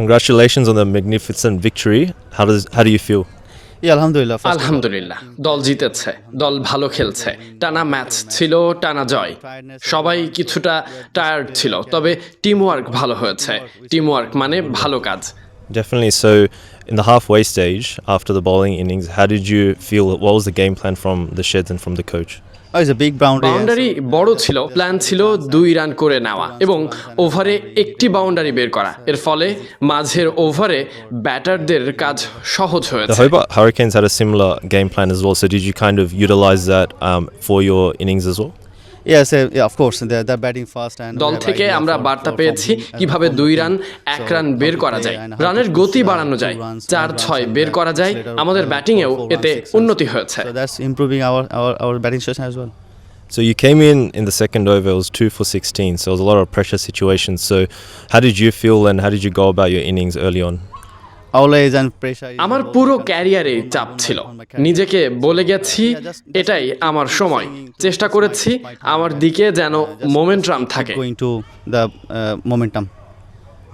Congratulations on the magnificent victory. How do you feel? আলহামদুলিল্লাহ দল জিতেছে, দল ভালো খেলছে, টানা ম্যাচ ছিল, টানা জয়। সবাই কিছুটা টায়ার্ড ছিল, তবে টিম ওয়ার্ক ভালো হয়েছে। টিম ওয়ার্ক মানে ভালো কাজ। Definitely. So, in the halfway stage, after the bowling innings, how did you feel? What was the game plan from the sheds and from the coach? Boundary বড় ছিল, plan ছিল 2 run করে নেওয়া এবং ওভারে একটি বাউন্ডারি বের করা। এর ফলে মাঝের ওভারে ব্যাটারদের কাজ সহজ The হয়েছে। Hobart Hurricanes had a similar game plan as well. So, did you kind of utilize that for your innings as well? Of course. They're batting fast and দল থেকে আমরা বার্তা পেয়েছি কিভাবে 2 রান 1 রান বের করা যায়, রানের গতি বাড়ানো যায়, 4-6 বের করা যায়। আমাদের ব্যাটিংয়েও এতে উন্নতি হয়েছে। So that's improving our batting situation as well. So you came in the second over. It was 2 for 16. So it was a lot of pressure situations. So how did you feel and how did you go about your innings early on? Always and pressure. আমার পুরো ক্যারিয়ারে চাপ ছিল, নিজেকে বলে গেছি এটাই আমার সময়। চেষ্টা করেছি আমার দিকে যেন মোমেন্টাম থাকে। Going to the momentum.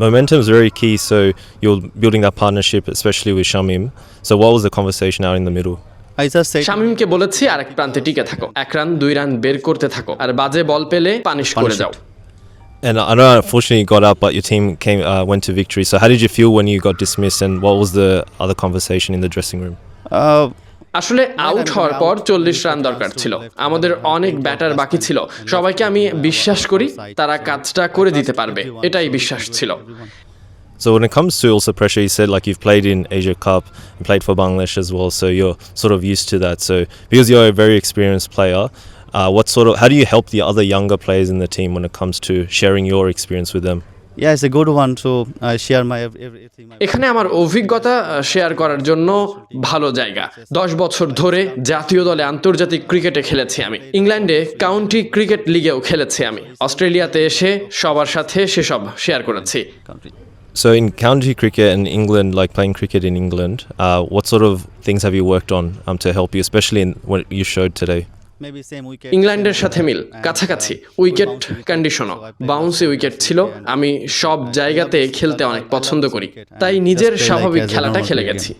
Momentum is very key. So you're building that partnership, especially with Shamim. So what was the conversation out in the middle? I just said শামীমকে বলেছি আরেক প্রান্তে টিকে থাকো, 1 রান 2 রান বের করতে থাকো, আর বাজে বল পেলে পানিশ করে যাও। And I know unfortunately you got up, but your team went to victory. So how did you feel when you got dismissed, and what was the other conversation in the dressing room? আসলে out হওয়ার পর 40 run দরকার ছিল, আমাদের অনেক batter বাকি ছিল। সবাইকে আমি বিশ্বাস করি তারা কাজটা করে দিতে পারবে, এটাই বিশ্বাস ছিল। So when it comes to also pressure, you said like you've played in Asia Cup and played for Bangladesh as well, so you're sort of used to that. So because you're a very experienced player, how do you help the other younger players in the team when it comes to sharing your experience with them? yeah, it's a good one to share my everything. এখানে আমার অভিজ্ঞতা share করার জন্য ভালো জায়গা। 10 বছর ধরে জাতীয় দলে আন্তর্জাতিক ক্রিকেটে খেলেছি আমি, ইংল্যান্ডে কাউন্টি ক্রিকেট লিগেও খেলেছি আমি, অস্ট্রেলিয়াতে এসে সবার সাথে সেসব শেয়ার করেছি। So in county cricket in England, like playing cricket in England, what sort of things have you worked on to help you, especially in what you showed today? Maybe same wicket. ইংল্যান্ডের সাথে মিল, কাছাকাছি wicket কন্ডিশনও, bouncy wicket ছিল। আমি সব জায়গাতে খেলতে অনেক পছন্দ করি, তাই নিজের স্বাভাবিক খেলাটা খেলে গেছি।